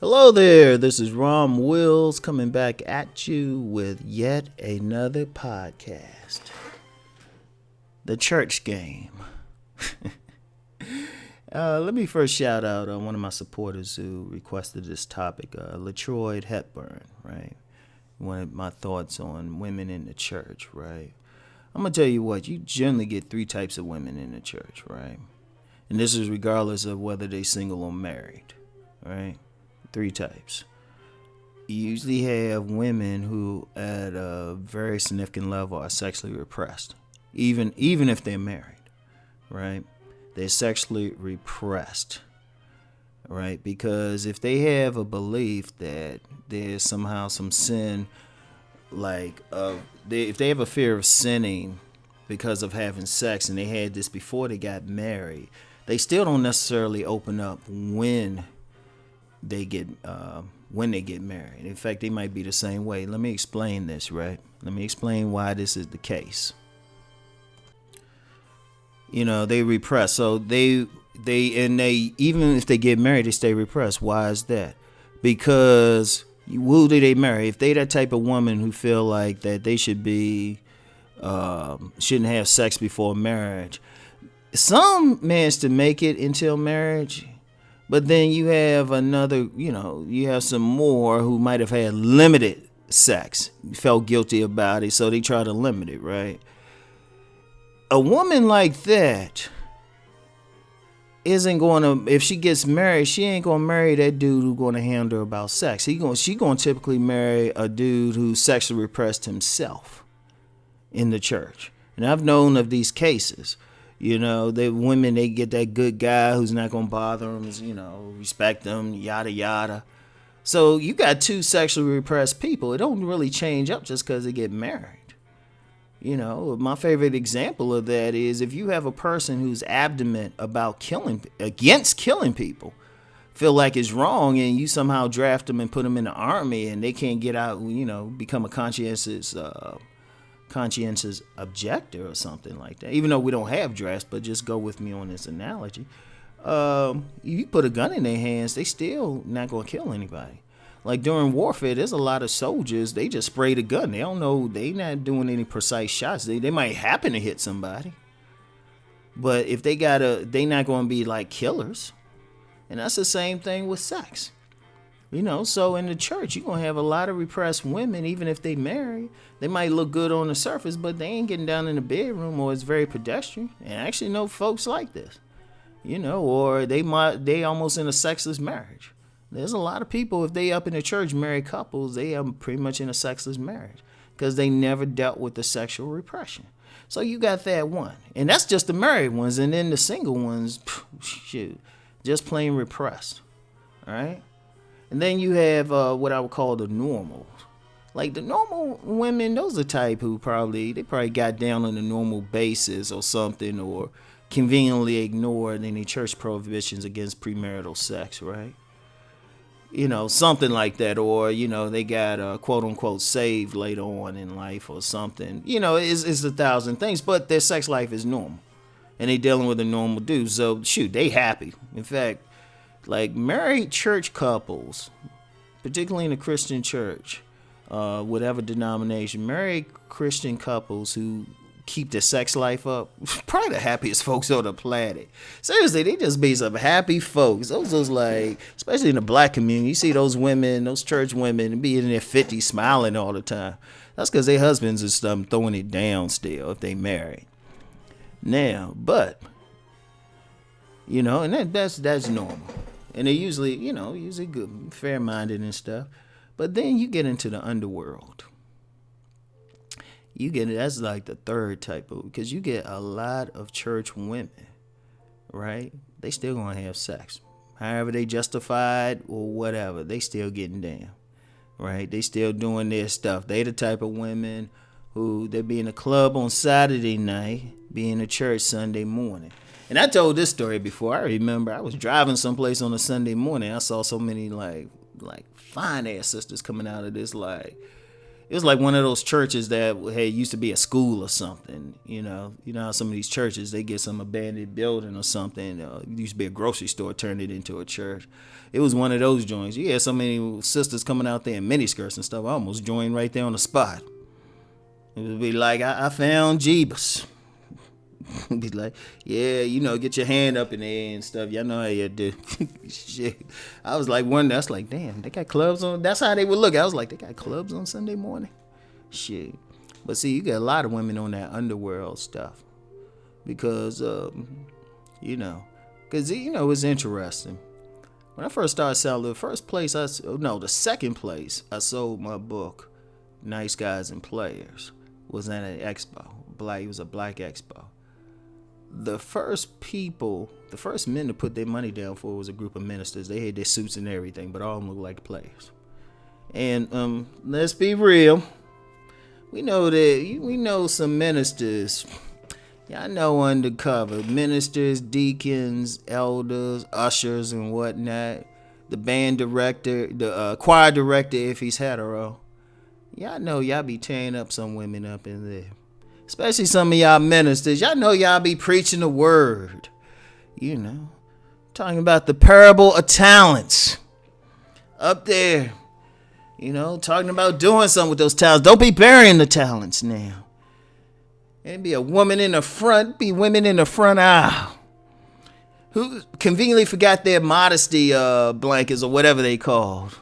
Hello there, this is Rom Wills coming back at you with yet another podcast. The Church Game. Let me first shout out one of my supporters who requested this topic, LaTroy Hepburn, right? Wanted my thoughts on women in the church, right? I'm going to tell you what, you generally get three types of women in the church, right? And this is regardless of whether they're single or married, right? Three types. You usually have women who at a very significant level are sexually repressed, even if they're married, right? They're sexually repressed, right? Because if they have a belief that there's somehow some sin, if they have a fear of sinning because of having sex, and they had this before they got married, they still don't necessarily open up when they get married. In fact, they might be the same way. Let me explain this, right? Let me explain why this is the case. You know, they repress. So they even if they get married, they stay repressed. Why is that? Because who do they marry? If they that type of woman who feel like that they should be shouldn't have sex before marriage. Some manage to make it until marriage. But then you have you have some more who might have had limited sex, felt guilty about it, so they try to limit it, right? A woman like that isn't going to, if she gets married, she ain't going to marry that dude who's going to handle her about sex. She going to typically marry a dude who's sexually repressed himself in the church. And I've known of these cases. You know, they get that good guy who's not going to bother them, respect them, yada, yada. So you got two sexually repressed people. It don't really change up just because they get married. You know, my favorite example of that is if you have a person who's adamant about against killing people, feel like it's wrong, and you somehow draft them and put them in the army and they can't get out, become a conscientious objector or something like that, even though we don't have drafts, but just go with me on this analogy. You put a gun in their hands, they still not going to kill anybody. Like during warfare, there's a lot of soldiers, they just spray the gun. They don't know, they not doing any precise shots. They might happen to hit somebody, but if they not going to be like killers. And that's the same thing with sex. So in the church, you're going to have a lot of repressed women, even if they marry. They might look good on the surface, but they ain't getting down in the bedroom, or it's very pedestrian. And I actually know folks like this, or they almost in a sexless marriage. There's a lot of people, if they up in the church, married couples, they are pretty much in a sexless marriage because they never dealt with the sexual repression. So you got that one. And that's just the married ones. And then the single ones, just plain repressed. All right? And then you have what I would call the normals. Like the normal women, those are the type who probably got down on a normal basis or something, or conveniently ignored any church prohibitions against premarital sex, right? Something like that. Or, they got quote unquote saved later on in life or something. It's 1,000 things, but their sex life is normal. And they dealing with a normal dude. So, they happy. In fact, like married church couples, particularly in the Christian church, whatever denomination, married Christian couples who keep their sex life up, probably the happiest folks on the planet. Seriously, they just be some happy folks. Those like, especially in the black community, you see those women, those church women, be in their 50s smiling all the time. That's because their husbands is throwing it down still if they married. Now, but, and that's normal. And they usually good, fair-minded and stuff. But then you get into the underworld. That's like the third type of, because you get a lot of church women, right? They still gonna have sex. However they justified or whatever, they still getting down, right? They still doing their stuff. They the type of women who they be in a club on Saturday night, be in a church Sunday morning. And I told this story before. I remember I was driving someplace on a Sunday morning. I saw so many like fine ass sisters coming out of this It was like one of those churches that used to be a school or something. You know how some of these churches, they get some abandoned building or something. It used to be a grocery store, turned it into a church. It was one of those joints. You had so many sisters coming out there in miniskirts and stuff. I almost joined right there on the spot. It would be like, I found Jeebus. Be like, yeah, get your hand up in the air and stuff. Y'all know how you do. Shit. I was like, that's like, damn, they got clubs on. That's how they would look. I was like, they got clubs on Sunday morning. Shit. But see, you got a lot of women on that underworld stuff. Because, it's interesting. When I first started selling, the second place I sold my book, Nice Guys and Players, was at an expo. It was a black expo. The first men to put their money down for was a group of ministers. They had their suits and everything, but all of them looked like players. And let's be real. We know some ministers. Y'all know undercover. Ministers, deacons, elders, ushers, and whatnot. The band director, the choir director if he's hetero. Y'all know y'all be tearing up some women up in there. Especially some of y'all ministers. Y'all know y'all be preaching the word. Talking about the parable of talents. Up there. Talking about doing something with those talents. Don't be burying the talents now. And be a woman in the front. Be women in the front aisle. Who conveniently forgot their modesty blankets or whatever they called.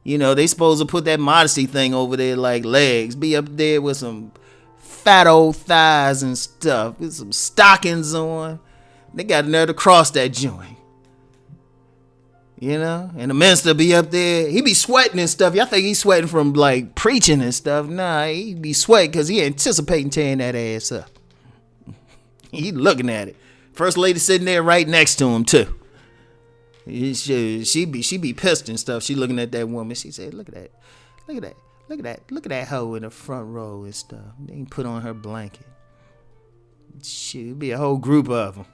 They supposed to put that modesty thing over there like legs. Be up there with some fat old thighs and stuff with some stockings on. They got nerve to cross that joint. And the minister be up there. He be sweating and stuff. Y'all think he's sweating from like preaching and stuff. Nah, he be sweating because he anticipating tearing that ass up. He looking at it. First lady sitting there right next to him too. She be pissed and stuff. She looking at that woman. She said, look at that. Look at that hoe in the front row and stuff. They ain't put on her blanket. Shit, it'd be a whole group of them.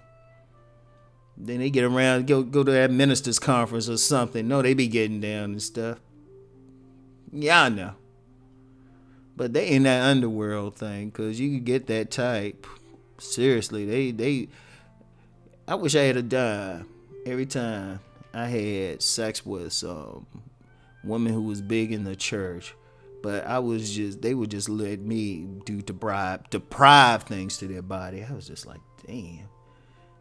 Then they get around, go to that minister's conference or something. No, they be getting down and stuff. Yeah, I know. But they in that underworld thing, because you can get that type. Seriously, I wish I had a dime every time I had sex with some woman who was big in the church. But they would just let me do deprive things to their body. I was just like, damn.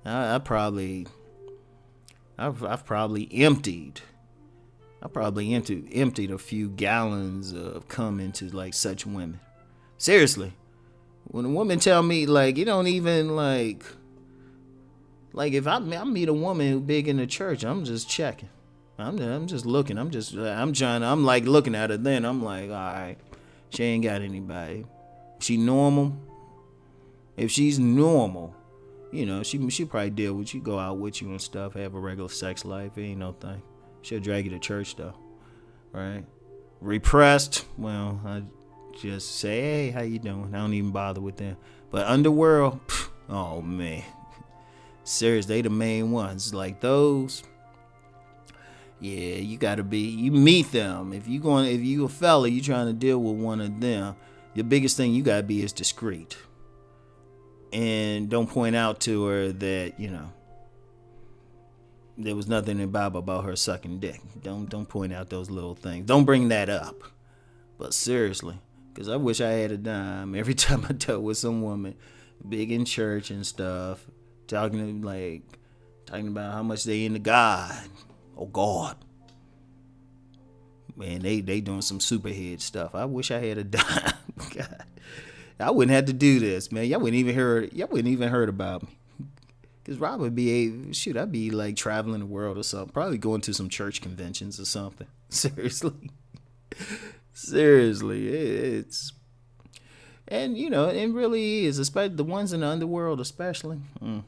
I've probably emptied a few gallons of cum into like such women. Seriously, when a woman tell me like you don't even like if I meet a woman who big in the church, I'm just checking. I'm just looking. I'm like looking at her. Then I'm like, all right, she ain't got anybody. She normal. If she's normal. She probably deal with you, go out with you and stuff, have a regular sex life. It ain't no thing. She'll drag you to church though, right? Repressed, well, I just say, hey, how you doing? I don't even bother with them. But underworld, oh man, serious, they the main ones. Like those, yeah, you meet them. If you a fella, you trying to deal with one of them, your biggest thing you gotta be is discreet. And don't point out to her that, there was nothing in the Bible about her sucking dick. Don't point out those little things. Don't bring that up. But seriously, because I wish I had a dime every time I dealt with some woman big in church and stuff, talking about how much they into God. Oh God. Man, they doing some superhead stuff. I wish I had a dime. God. I wouldn't have to do this, man. Y'all wouldn't even heard about me. Cause Rob would be I'd be like traveling the world or something. Probably going to some church conventions or something. Seriously. It's and it really is, especially the ones in the underworld, especially. I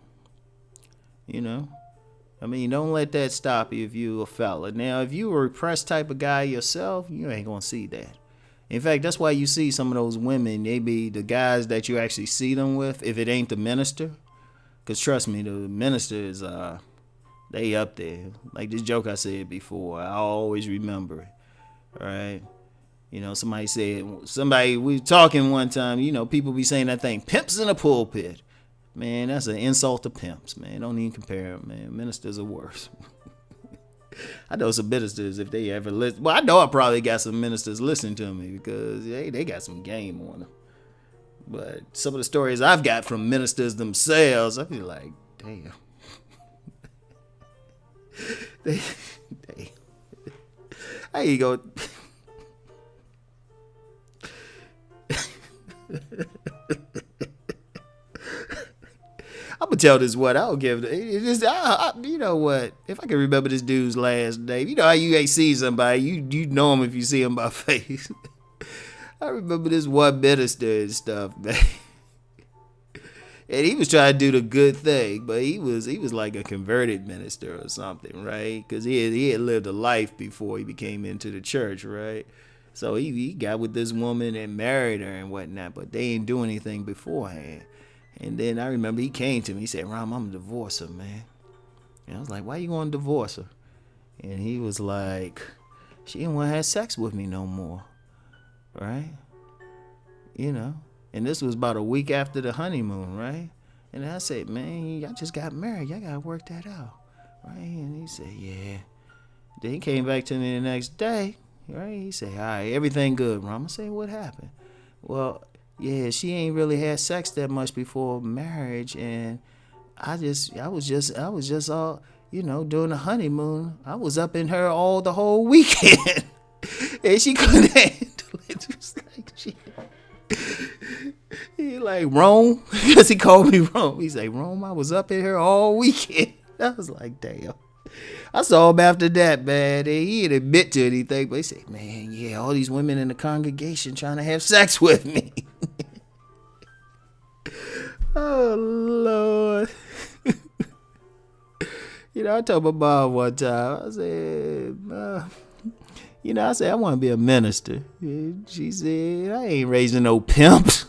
mean, don't let that stop you if you a fella. Now, if you a repressed type of guy yourself, you ain't gonna see that. In fact, that's why you see some of those women, they be the guys that you actually see them with, if it ain't the minister. Because trust me, the ministers, they up there. Like this joke I said before, I always remember it. Right? Somebody we were talking one time, people be saying that thing, pimps in a pulpit. Man, that's an insult to pimps, man. Don't even compare them, man. Ministers are worse. I know some ministers, if they ever listen. Well, I know I probably got some ministers listening to me because they got some game on them. But some of the stories I've got from ministers themselves, I feel like, damn. There you go. I'm gonna tell this what I don't give. You know what? If I can remember this dude's last name, you know how you ain't see somebody, you know him if you see him by face. I remember this one minister and stuff, man. And he was trying to do the good thing, but he was like a converted minister or something, right? Because he had lived a life before he became into the church, right? So he got with this woman and married her and whatnot, but they ain't do anything beforehand. And then I remember he came to me, he said, Rom, I'm gonna divorce her, man. And I was like, why you gonna divorce her? And he was like, she didn't want to have sex with me no more, right? And this was about a week after the honeymoon, right? And I said, man, y'all just got married. Y'all got to work that out, right? And he said, yeah. Then he came back to me the next day, right? He said, all right, everything good, Rom. I said, what happened? Well, yeah, she ain't really had sex that much before marriage. And I was just all, during the honeymoon, I was up in her all the whole weekend. And she couldn't handle it. It was like he like, Rome, because he called me Rome. He said, Rome, I was up in here all weekend. I was like, damn. I saw him after that, man. And he didn't admit to anything, but he said, man, yeah, all these women in the congregation trying to have sex with me. Oh, Lord. I told my mom one time, I said, I want to be a minister. And she said, I ain't raising no pimps.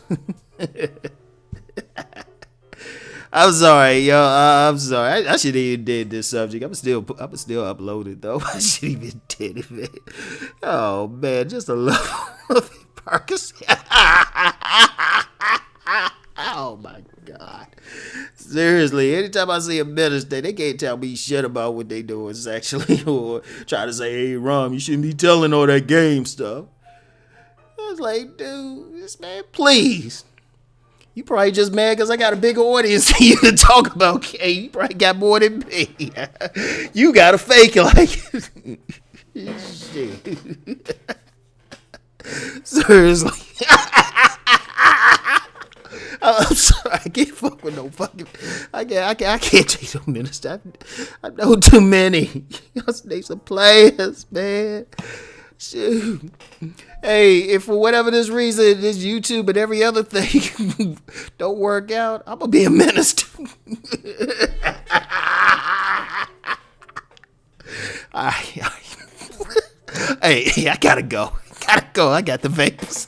I'm sorry, y'all. I'm sorry. I should have even did this subject. I'm still upload it though. I should even did it, man. Oh man, just a love of Parkers. Oh my God. Seriously, anytime I see a minister, they can't tell me shit about what they doing sexually or try to say, hey, Rom, you shouldn't be telling all that game stuff. I was like, dude, this man, please. You probably just mad because I got a bigger audience than you to talk about, K. You probably got more than me. You got to fake it like shit. Seriously. I'm sorry, I can't fuck with no fucking. I can't take no minister. I know too many. They some players, man. Shoot. Hey, if for whatever this reason, this YouTube and every other thing don't work out, I'm gonna be a minister. Hey, I gotta go. I got the vapors.